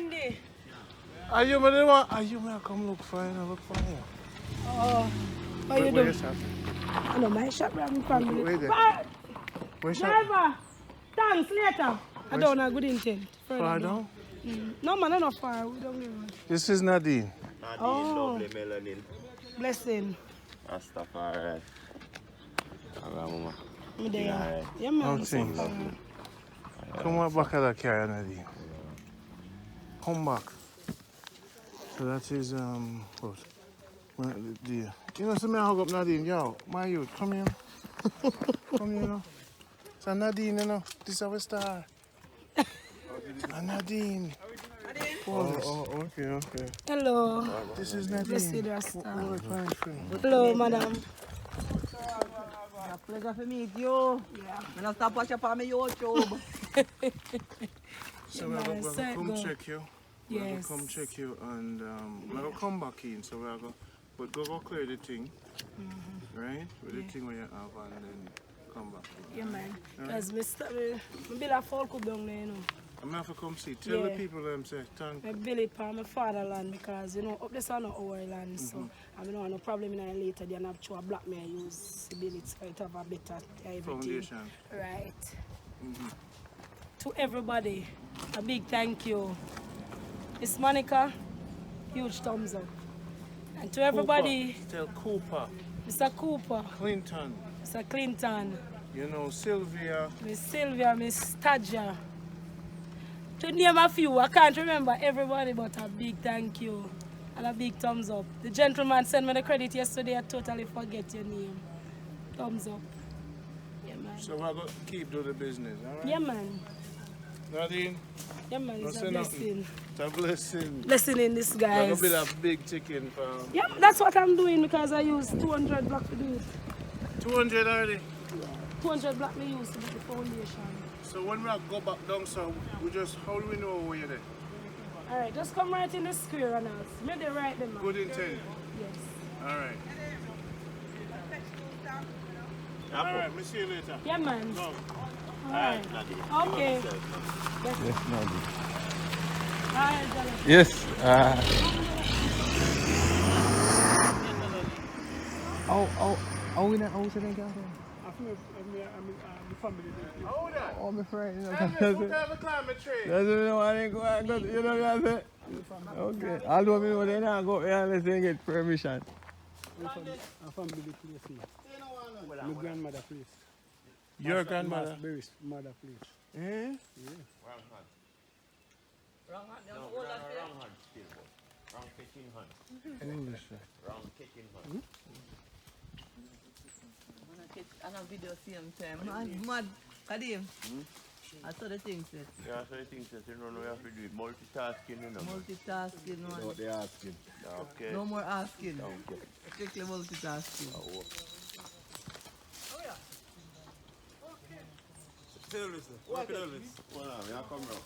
Indy. Are you may want? Are you may come look for you? Look for you. Oh, how you doing? I know my shop from family. Where's Driver, thanks later. I don't have good intent. Far down? No man, I'm not far. We don't live. This is Nadine. Nadine, lovely melanin. Blessing. Rastafari. Mama. Me there. Yeah, man. How things? Come on back at that car, Nadine. Come back. So that is what? You know, so me hug up Nadine, yo, my youth, come here. Come here, you know. So Nadine, you know, this is our star. Nadine. Okay. Hello. This is Nadine. Blessed Rasta. Hello, madam. A pleasure to meet you. Yeah. I'm going to stop watching for me YouTube. So we're going to come check you. Yes. We're going to come check you and we're going to come back in. So we're going but go clear the thing, right? With the thing where you have and then come back. Yeah, man. Because I build a folk down there, you know. I'm going to have to come see. Tell the people them say thank you. I build it for my fatherland because, you know, up this is not our land. So I don't have no problem in it later. They have to black me use to build it so it have a better everything. Foundation. Right. To everybody, a big thank you. Miss Monica, huge thumbs up. And to everybody, Tell Cooper, Mr. Cooper, Clinton, Mr. Clinton, you know, Sylvia. Miss Sylvia, Miss Tadja. To name a few, I can't remember everybody, but a big thank you and a big thumbs up. The gentleman sent me the credit yesterday, I totally forget your name. Thumbs up. Yeah, man. So we're going to keep doing the business, all right? Yeah, man. Nadine? Yeah, man, it's Don't a say blessing. It's a blessing. Blessing in this, We're guys. going to build a big chicken farm. Yep, that's what I'm doing because I use 200 block to do it. 200 already? 200 block we use to do the foundation. So when we go back down, so we just, how do we know where you're there? Alright, just come right in the square and else. Maybe right there, man. Good intent. Yes. Alright. Alright, we'll see you later. Yeah, man. No. Alright. Okay. Yes, Nadine. Alright, Jala. Yes. Oh, in that house again, Oh, my friend, you know. Climate tree. That's what I didn't go and go, you know what I'm saying? Okay. Although me know they not go there unless they get permission. I'm from the place. My grandmother place. Your grandmother? Mary's mother place. Eh? Wrong hand. Wrong hand still, but wrong kicking hand. English. Wrong kicking hand. I have video same time. Mad. Kadim. I saw the thing said. Yeah, so the things that you know we have to do it. Multitasking, you know. Multitasking, man. That's what they're asking. Okay. No more asking. Okay. Strictly multitasking. What come round?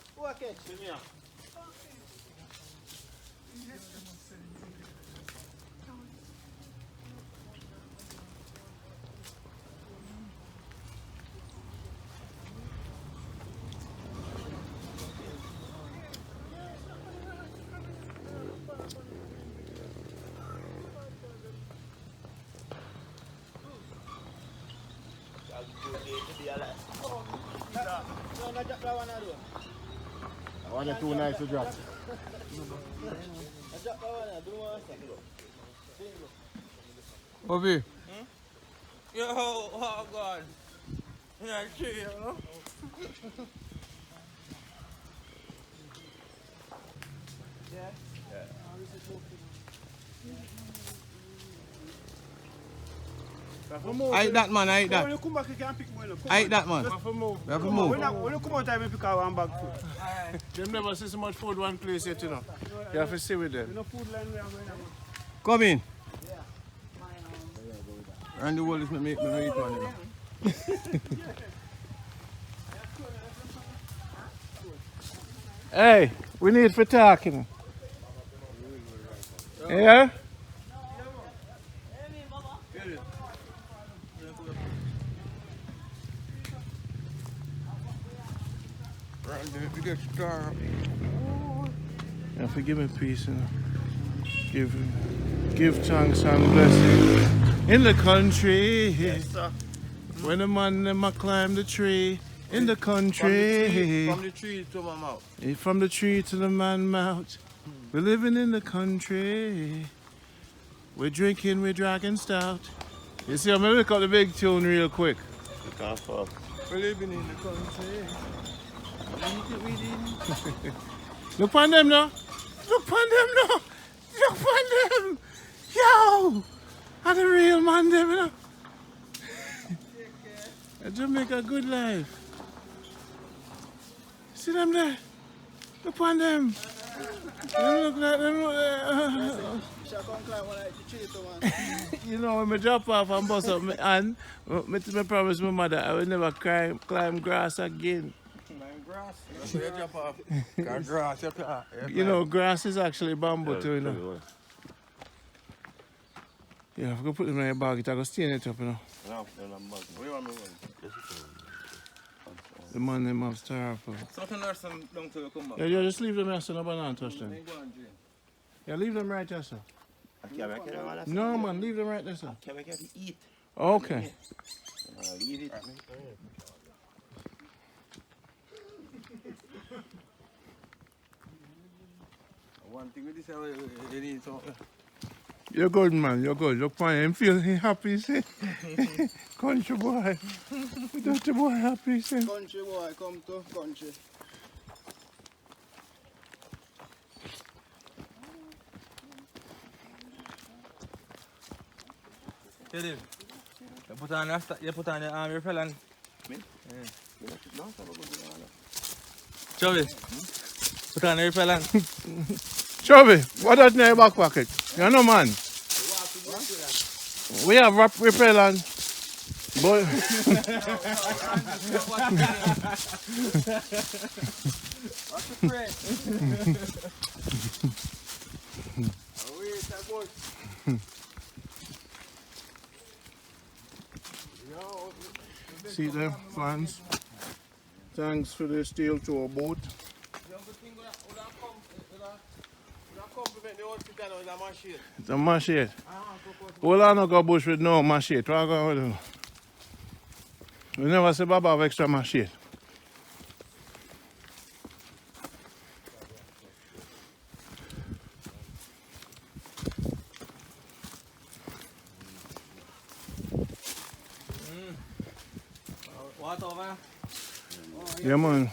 I want it too nice to drop. Bobby. Yo, oh God. Yeah, chill, you know? I eat that man, I eat that. When you come back, you can pick one. I eat that man. We have to move. We have to move. When you come out, I pick out one bag food. Them never see so much food one place yet, you know. You have to stay with them. You know food line we are going to. Come in. And the wall is make me eat one. Hey, we need for talking. Yeah? Right, the biggest star. You have to give me peace, you know. Give thanks and blessing. In the country, Yes, sir. when the man them a climb the tree. In the country, From the tree to my mouth. from the tree to the man mouth. We're living in the country. We're drinking, we're dragging stout. You see, I'm gonna look up the big tune real quick. Because fuck. We're living in the country. Look on them now. Look on them now. Look on them. Yo! I'm the real man, them, you know. Jamaica a good life. See them there? Look on them. They look like them. You know, when I drop off and bust up my hand, I promise my mother I will never climb grass again. Grass. So you jump off. Grass, You know, grass is actually bamboo too, you know. Yeah, if I go put them in a bag, it will stain it up, you know. No, what do you want me to The man them have styrofoam. Something else down till you come back. Yeah, just leave them here so nobody don't touch them. Yeah, leave them right there, sir. No, man, leave them right there, sir. Can we get to eat? Okay. Leave it. One thing with this, you need something. You're good, man. You're good. Look fine. I'm feeling happy, see? Country boy. Country boy happy, see? Country boy, come to country. Tell him. You put on your repellent. Me? Yeah. Chubby. Put on your repellent. Chubby, what is in your back pocket? You know, man. We have repellent. But see there, fans. Thanks for the steel tour boat. It's a machete. Hold on, no go bush with no machete. What are you going to do? We never say Baba have extra machete. What over? Yeah, man.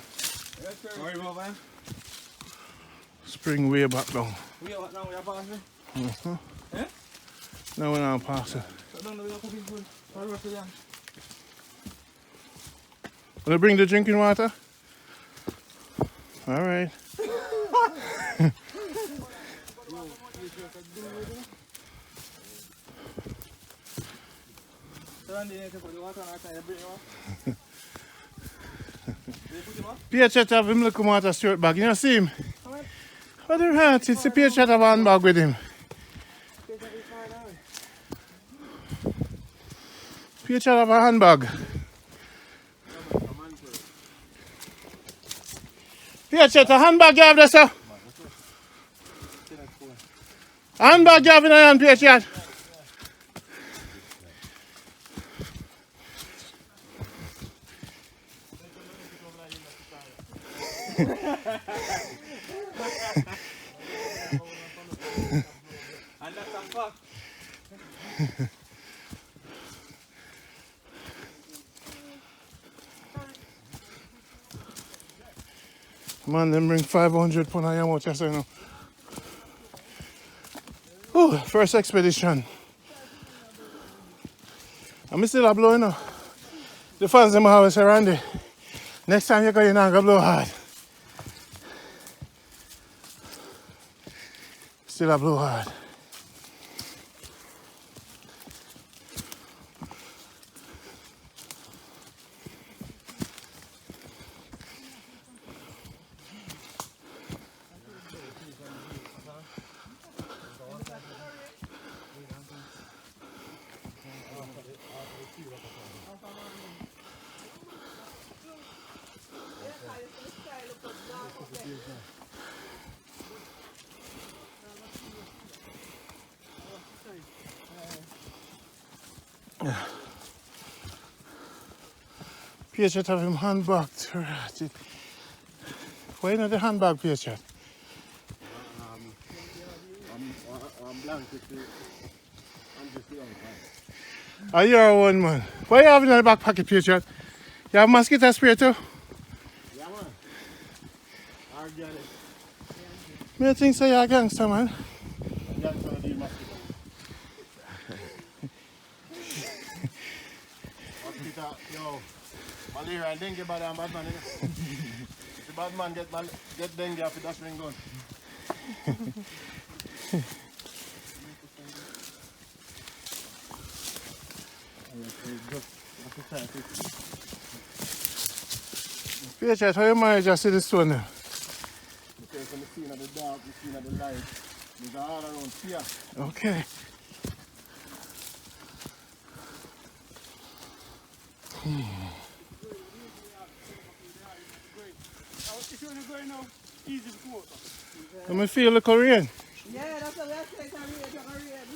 Where you over? Spring way back down. We are now, we are passing. Eh? Now we're not passing. So don't know we are cooking food. What are we doing? Will you bring the drinking water? All right. Pierre Chet have him look water straight back. You know see him? What the hell? It's the Pierre Chet have a handbag with him. Pierre Chet have a handbag. Pierre Chet, a handbag you have there, sir? A handbag you have in your hand, Pierre Chet? And that's a fuck. Man, them bring 500 pounds of yam out yesterday, you know. Oh, first expedition. I'm still a blow, you know. The fans them always say, Randy, next time you go, you're not going to blow hard. Still a blow hard. Patriot have him handbag. Why not the handbag, Patriot? I'm blanket. I'm just young. Are you our one man? What you having in the back pocket, Patriot? You have mosquito spray too? Yeah, man. I'll get it. Me think so you're a gangster, man. Gangster of the mosquito. Mosquito, yo. Malaria and dengue bad and bad man, you know? If the bad man get dengue after that ring gun. Patriot, how you manage to see the stone there? Because from the scene of the dark, the scene of the light, there's all around fear. Okay. If you're going now, easy to come out. Let me feel the Korean. Yeah, that's what we are saying. Korean.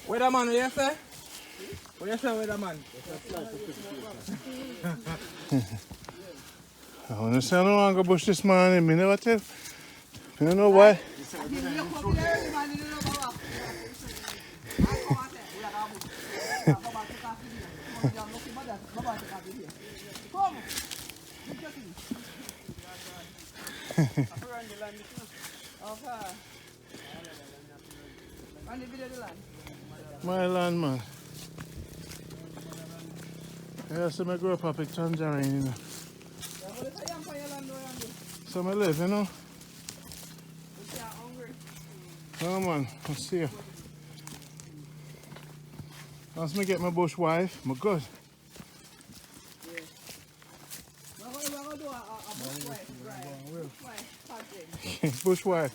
Where the man, what you say? What you say, where the man? I understand no longer bush this morning. I never tell. I don't know why. My land, man. Yeah, so I grew up up in tangerine, you know. So I live, you know. Oh man, let's see you. Once I get my bush wife, I'm good. Bush wife.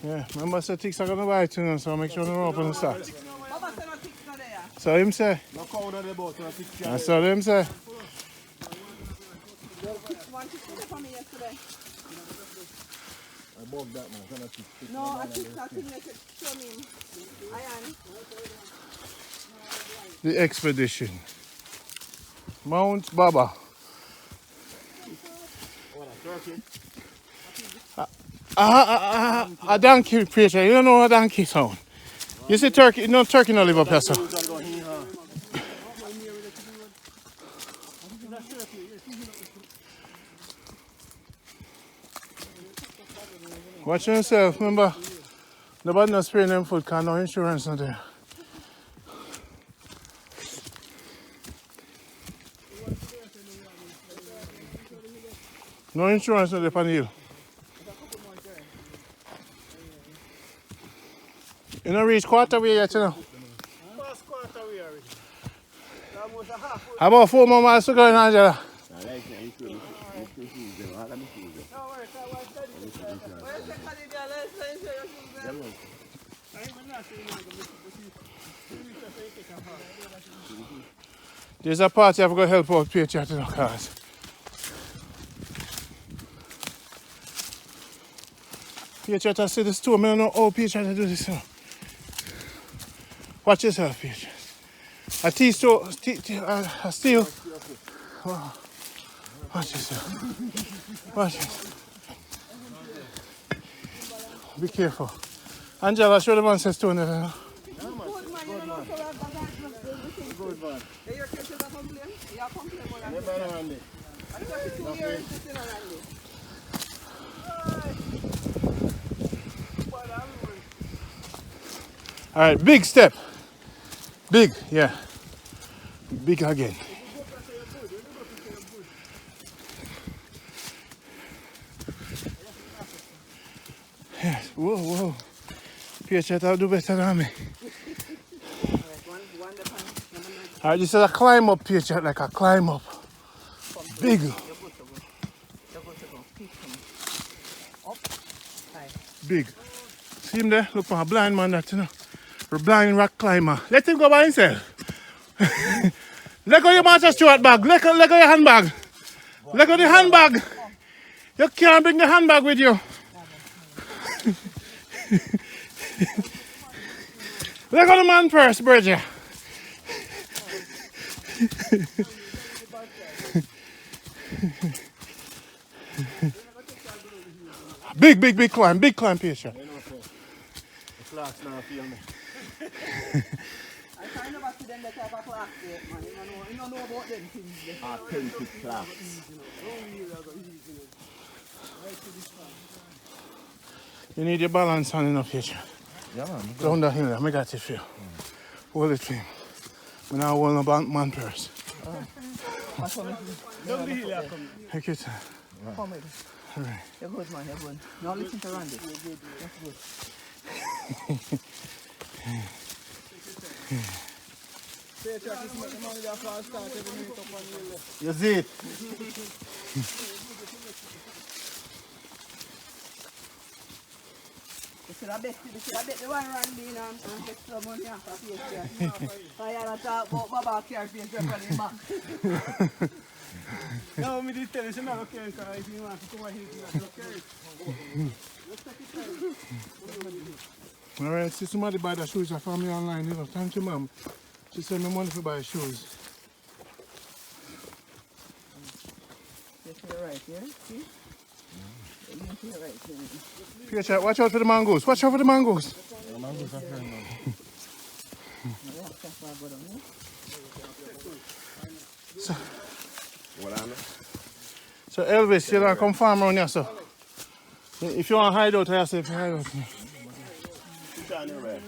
Yeah, remember I said ticks are gonna buy too, so I'll make sure they're open and start. So him say. That's what him say. I bought that man. No, I think I think make it show me. Iron. The expedition. Mount Baba. A donkey preacher. You don't know a donkey sound. You see turkey, no turkey no live up here, so. Watch yourself, remember. Nobody not spraying them food because no insurance not there. No insurance not there on you. You don't reach quarter way yet, you know. Past quarter way already. Almost a half. About 4 more miles to go in Angela. There's a party I've got to help out Patriot in the cars. Patriot, I see this too. I don't know how Patriot to do this. You know. Watch yourself, Patriot. A steel. Oh. Watch yourself. Watch yourself. Be careful. Angela, show the man says stone there. You know? All right, big step. Big, yeah. Big again. Yes, whoa, whoa. Patriot, I'll do better than me. All right, this is a climb up, Patriot, like a climb up. Big. Big. See him there? Look for a blind man that, you know. A blind rock climber. Let him go by himself. Let go your Master Stewart bag. Let go your handbag. Let go the handbag. You can't bring the handbag with you. Look at the man first, Bridget. Big climb, patient. You know, so the clocks now feel me. I kind of see them that have a clock there, man. You don't know about them things. Authentic clocks. You need your balance on enough, patient. Yeah, man. Down the hill, I got it for you. Hold it for him. I'm not holding a man purse. Down the hill, I come. Take your time. Come with it. Alright. You're good, man. You're good. Now listen to Randy. That's good. Say, check this man, the man with a false start every minute up on the hill. You see it? You should have bet the one Randy and get some money after PSP. I had a talk about Baba car paint record in back. No, me did tell you, so I'm not carrying car. If you want to come here, you not carry it. Let's take it time. Alright, see somebody buy the shoes for me online, you know. Thank you, ma'am. She sent me money to buy shoes. You're to the right, yeah? See? You're to the right, yeah. Peter, watch out for the mangoes. Watch out for the mangoes. The mangoes are friend now. So Elvis, you don't come farm around here, so. If you want to hide out, I say if you hide out. It's on your right.